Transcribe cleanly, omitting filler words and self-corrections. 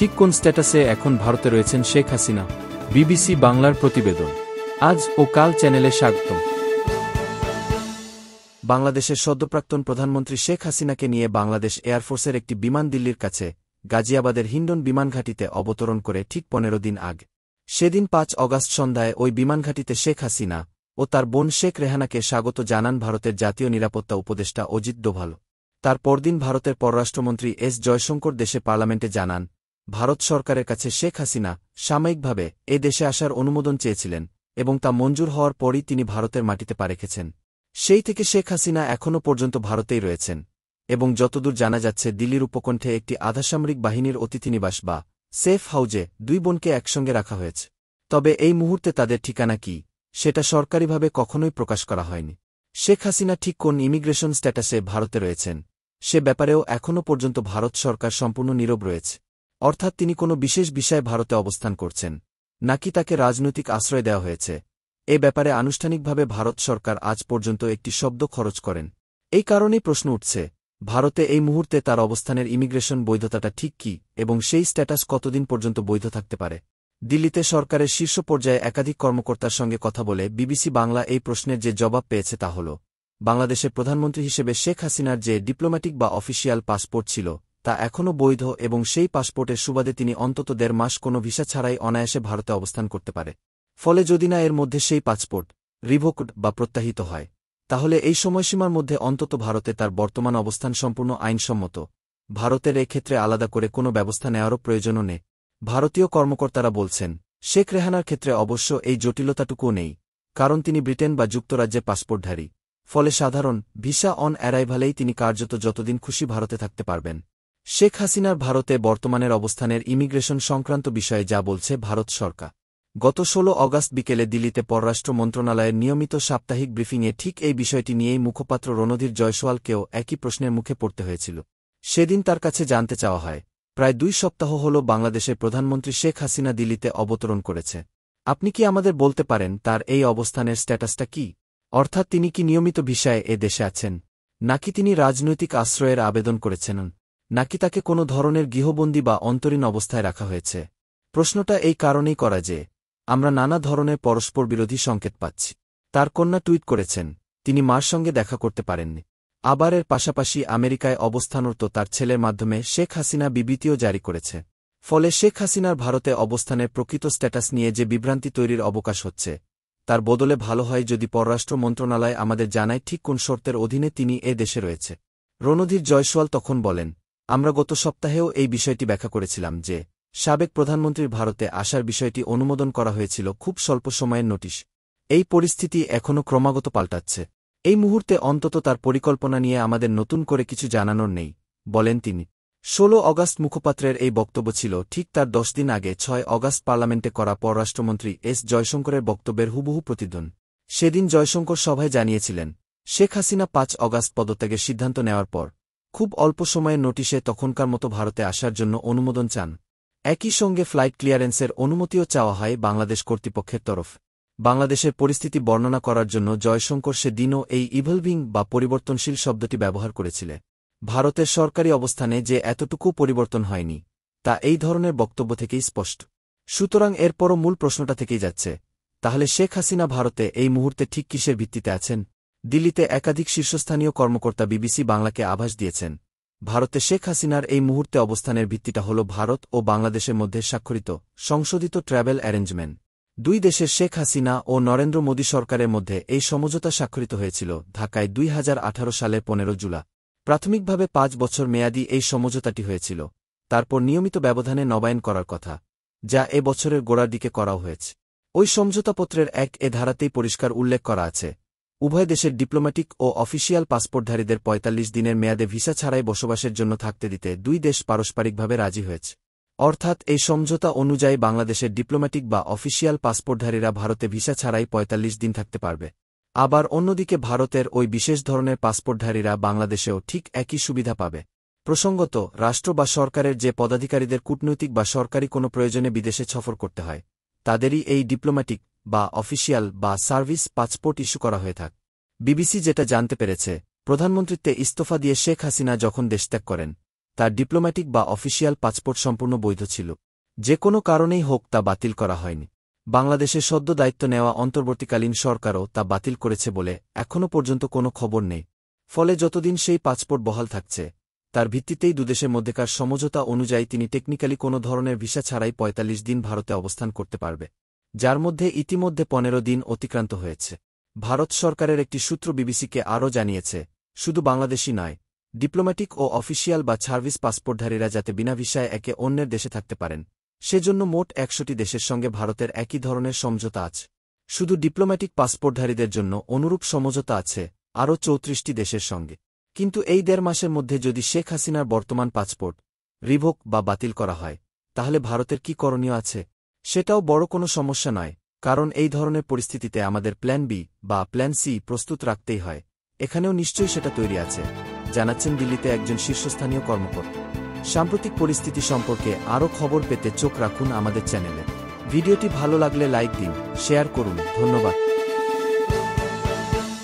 ঠিক কোন স্ট্যাটাসে এখন ভারতে রয়েছেন শেখ হাসিনা? বিবিসি বাংলার প্রতিবেদন। আজ ও কাল চ্যানেলে স্বাগতম। বাংলাদেশের সদ্যপ্রাক্তন প্রধানমন্ত্রী শেখ হাসিনাকে নিয়ে বাংলাদেশ এয়ারফোর্সের একটি বিমান দিল্লির কাছে গাজিয়াবাদের হিন্ডন বিমানঘাঁটিতে অবতরণ করে ঠিক ১৫ দিন আগে। সেদিন ৫ অগাস্ট সন্ধ্যায় ওই বিমানঘাঁটিতে শেখ হাসিনা ও তার বোন শেখ রেহানাকে স্বাগত জানান ভারতের জাতীয় নিরাপত্তা উপদেষ্টা অজিত ডোভাল। তার পরদিন ভারতের পররাষ্ট্রমন্ত্রী এস জয়শঙ্কর দেশে পার্লামেন্টে জানান, ভারত সরকারের কাছে শেখ হাসিনা সাময়িকভাবে এ দেশে আসার অনুমোদন চেয়েছিলেন এবং তা মঞ্জুর হওয়ার পরই তিনি ভারতের মাটিতে পা রেখেছেন। সেই থেকে শেখ হাসিনা এখনও পর্যন্ত ভারতেই রয়েছেন এবং যতদূর জানা যাচ্ছে দিল্লির উপকণ্ঠে একটি আধাসামরিক বাহিনীর অতিথিনিবাস বা সেফ হাউজে দুই বোনকে একসঙ্গে রাখা হয়েছে। তবে এই মুহূর্তে তাদের ঠিকানা কি, সেটা সরকারিভাবে কখনোই প্রকাশ করা হয়নি। শেখ হাসিনা ঠিক কোন ইমিগ্রেশন স্ট্যাটাসে ভারতে রয়েছেন সে ব্যাপারেও এখনও পর্যন্ত ভারত সরকার সম্পূর্ণ নীরব রয়েছে। অর্থাৎ তিনি কোনো বিশেষ বিষয়ে ভারতে অবস্থান করছেন নাকি তাকে রাজনৈতিক আশ্রয় দেওয়া হয়েছে, এ ব্যাপারে আনুষ্ঠানিকভাবে ভারত সরকার আজ পর্যন্ত একটি শব্দ খরচ করেন। এই কারণেই প্রশ্ন উঠছে, ভারতে এই মুহূর্তে তার অবস্থানের ইমিগ্রেশন বৈধতাটা ঠিক কি এবং সেই স্ট্যাটাস কতদিন পর্যন্ত বৈধ থাকতে পারে। দিল্লিতে সরকারের শীর্ষ পর্যায়ে একাধিক কর্মকর্তার সঙ্গে কথা বলে বিবিসি বাংলা এই প্রশ্নের যে জবাব পেয়েছে তা হল, বাংলাদেশের প্রধানমন্ত্রী হিসেবে শেখ হাসিনার যে ডিপ্লোম্যাটিক বা অফিসিয়াল পাসপোর্ট ছিল তা এখনও বৈধ এবং সেই পাসপোর্টের সুবাদে তিনি অন্তত ১.৫ মাস কোনো ভিসা ছাড়াই অনায়াসে ভারতে অবস্থান করতে পারে। ফলে যদি না এর মধ্যে সেই পাসপোর্ট রিভোকড বা প্রত্যাহিত হয়, তাহলে এই সময়সীমার মধ্যে অন্তত ভারতে তার বর্তমান অবস্থান সম্পূর্ণ আইনসম্মত। ভারতের এক্ষেত্রে আলাদা করে কোনো ব্যবস্থা নেওয়ারও প্রয়োজনও নেই। ভারতীয় কর্মকর্তারা বলছেন, শেখ রেহানার ক্ষেত্রে অবশ্য এই জটিলতাটুকুও নেই, কারণ তিনি ব্রিটেন বা যুক্তরাজ্যে পাসপোর্টধারী। ফলে সাধারণ ভিসা অন অ্যারাইভালেই তিনি কার্যত যতদিন খুশি ভারতে থাকতে পারবেন। শেখ হাসিনার ভারতে বর্তমানের অবস্থানের ইমিগ্রেশন সংক্রান্ত বিষয়ে যা বলছে ভারত সরকার। গত ১৬ অগাস্ট বিকেলে দিল্লিতে পররাষ্ট্র মন্ত্রণালয়ের নিয়মিত সাপ্তাহিক ব্রিফিংয়ে ঠিক এই বিষয়টি নিয়েই মুখপাত্র রণধীর জয়সওয়ালকেও একই প্রশ্নের মুখে পড়তে হয়েছিল। সেদিন তার কাছে জানতে চাওয়া হয়, প্রায় ২ সপ্তাহ হল বাংলাদেশের প্রধানমন্ত্রী শেখ হাসিনা দিল্লিতে অবতরণ করেছে। আপনি কি আমাদের বলতে পারেন তার এই অবস্থানের স্ট্যাটাসটা কি? অর্থাৎ তিনি কি নিয়মিত ভিসায় এ দেশে আছেন, নাকি তিনি রাজনৈতিক আশ্রয়ের আবেদন করেছেন, নাকি তাকে কোনো ধরনের গৃহবন্দী বা অন্তরীণ অবস্থায় রাখা হয়েছে? প্রশ্নটা এই কারণেই করা যে, আমরা নানা ধরনের পরস্পর বিরোধী সংকেত পাচ্ছি। তার কন্যা টুইট করেছেন তিনি মার সঙ্গে দেখা করতে পারেননি। আবার এর পাশাপাশি আমেরিকায় অবস্থানরত তার ছেলের মাধ্যমে শেখ হাসিনা বিবৃতিও জারি করেছে। ফলে শেখ হাসিনার ভারতে অবস্থানের প্রকৃত স্ট্যাটাস নিয়ে যে বিভ্রান্তি তৈরির অবকাশ হচ্ছে, তার বদলে ভালো হয় যদি পররাষ্ট্র মন্ত্রণালয় আমাদের জানায় ঠিক কোন শর্তের অধীনে তিনি এ দেশে রয়েছে। রণধীর জয়সওয়াল তখন বলেন, আমরা গত সপ্তাহেও এই বিষয়টি ব্যাখ্যা করেছিলাম যে সাবেক প্রধানমন্ত্রীর ভারতে আসার বিষয়টি অনুমোদন করা হয়েছিল খুব স্বল্প সময়ের নোটিশ। এই পরিস্থিতি এখনও ক্রমাগত পাল্টাচ্ছে। এই মুহূর্তে অন্তত তার পরিকল্পনা নিয়ে আমাদের নতুন করে কিছু জানানোর নেই, বলেন তিনি। ১৬ অগাস্ট মুখপাত্রের এই বক্তব্য ছিল ঠিক তার ১০ দিন আগে ৬ অগাস্ট পার্লামেন্টে করা পররাষ্ট্রমন্ত্রী এস জয়শঙ্করের বক্তব্যের হুবহু প্রতিধ্বনি। সেদিন জয়শঙ্কর সভায় জানিয়েছিলেন, শেখ হাসিনা ৫ অগাস্ট পদত্যাগের সিদ্ধান্ত নেওয়ার পর খুব অল্প সময়ের নোটিশে তখনকার মতো ভারতে আসার জন্য অনুমোদন চান। একই সঙ্গে ফ্লাইট ক্লিয়ারেন্সের অনুমতিও চাওয়া হয় বাংলাদেশ কর্তৃপক্ষের তরফ। বাংলাদেশের পরিস্থিতি বর্ণনা করার জন্য জয়শঙ্কর সেদিনও এই ইভলভিং বা পরিবর্তনশীল শব্দটি ব্যবহার করেছিলেন। ভারতের সরকারি অবস্থানে যে এতটুকু পরিবর্তন হয়নি, তা এই ধরনের বক্তব্য থেকেই স্পষ্ট। সুতরাং এরপরও মূল প্রশ্নটা থেকেই যাচ্ছে, তাহলে শেখ হাসিনা ভারতে এই মুহূর্তে ঠিক কিসের ভিত্তিতে আছেন? দিল্লিতে একাধিক শীর্ষস্থানীয় কর্মকর্তা বিবিসি বাংলাকে আভাস দিয়েছেন, ভারতে শেখ হাসিনার এই মুহূর্তে অবস্থানের ভিত্তিটা হল ভারত ও বাংলাদেশের মধ্যে স্বাক্ষরিত সংশোধিত ট্র্যাভেল অ্যারেঞ্জমেন্ট। দুই দেশের শেখ হাসিনা ও নরেন্দ্র মোদী সরকারের মধ্যে এই সমঝোতা স্বাক্ষরিত হয়েছিল ঢাকায় ২০১৮ সালের ১৫ জুলাই। প্রাথমিকভাবে ৫ বছর মেয়াদী এই সমঝোতাটি হয়েছিল, তারপর নিয়মিত ব্যবধানে নবায়ন করার কথা, যা এ বছরের গোড়ার দিকে করাও হয়েছে। ওই সমঝোতাপত্রের ১ ধারাতেই পরিষ্কার উল্লেখ করা আছে, উভয় দেশের ডিপ্লোম্যাটিক ও অফিসিয়াল পাসপোর্টধারীদের ৪৫ দিনের মেয়াদে ভিসা ছাড়াই বসবাসের জন্য থাকতে দিতে দুই দেশ পারস্পরিকভাবে রাজি হয়েছে। অর্থাৎ এই সমঝোতা অনুযায়ী বাংলাদেশের ডিপ্লোম্যাটিক বা অফিসিয়াল পাসপোর্টধারীরা ভারতে ভিসা ছাড়াই ৪৫ দিন থাকতে পারবে। আবার অন্যদিকে ভারতের ওই বিশেষ ধরনের পাসপোর্টধারীরা বাংলাদেশেও ঠিক একই সুবিধা পাবে। প্রসঙ্গত, রাষ্ট্র বা সরকারের যে পদাধিকারীদের কূটনৈতিক বা সরকারি কোনো প্রয়োজনে বিদেশে সফর করতে হয়, তাদেরই এই ডিপ্লোম্যাটিক বা অফিসিয়াল বা সার্ভিস পাসপোর্ট ইস্যু করা হয়ে থাকে। বিবিসি যেটা জানতে পেরেছে, প্রধানমন্ত্রীত্বে ইস্তফা দিয়ে শেখ হাসিনা যখন দেশত্যাগ করেন, তার ডিপ্লোম্যাটিক বা অফিসিয়াল পাসপোর্ট সম্পূর্ণ বৈধ ছিল। যে কোনো কারণেই হোক তা বাতিল করা হয়নি। বাংলাদেশের সদ্য দায়িত্ব নেওয়া অন্তর্বর্তীকালীন সরকারও তা বাতিল করেছে বলে এখনও পর্যন্ত কোনো খবর নেই। ফলে যতদিন সেই পাসপোর্ট বহাল থাকছে, তার ভিত্তিতেই দুদেশের মধ্যেকার সমঝোতা অনুযায়ী তিনি টেকনিক্যালি কোনো ধরনের ভিসা ছাড়াই ৪৫ দিন ভারতে অবস্থান করতে পারবে, যার মধ্যে ইতিমধ্যে ১৫ দিন অতিক্রান্ত হয়েছে। ভারত সরকারের একটি সূত্র বিবিসিকে আরও জানিয়েছে, শুধু বাংলাদেশই নয়, ডিপ্লোম্যাটিক ও অফিসিয়াল বা সার্ভিস পাসপোর্টধারীরা যাতে বিনা ভিসায় একে অন্যের দেশে থাকতে পারেন, সেজন্য মোট ১০০টি দেশের সঙ্গে ভারতের একই ধরনের সমঝোতা আছে। শুধু ডিপ্লোম্যাটিক পাসপোর্টধারীদের জন্য অনুরূপ সমঝোতা আছে আরও ৩৪টি দেশের সঙ্গে। কিন্তু এই ১.৫ মাসের মধ্যে যদি শেখ হাসিনার বর্তমান পাসপোর্ট রিভোক বা বাতিল করা হয়, তাহলে ভারতের কি করণীয় আছে? সেটাও বড় কোনো সমস্যা নয়, কারণ এই ধরনের পরিস্থিতিতে আমাদের প্ল্যান বি বা প্ল্যান সি প্রস্তুত রাখতেই হয়। এখানেও নিশ্চয়ই সেটা তৈরি আছে, জানাচ্ছেন দিল্লিতে একজন শীর্ষস্থানীয় কর্মকর্তা। সাম্প্রতিক পরিস্থিতি সম্পর্কে আরও খবর পেতে চোখ রাখুন আমাদের চ্যানেলে। ভিডিওটি ভালো লাগলে লাইক দিন, শেয়ার করুন। ধন্যবাদ।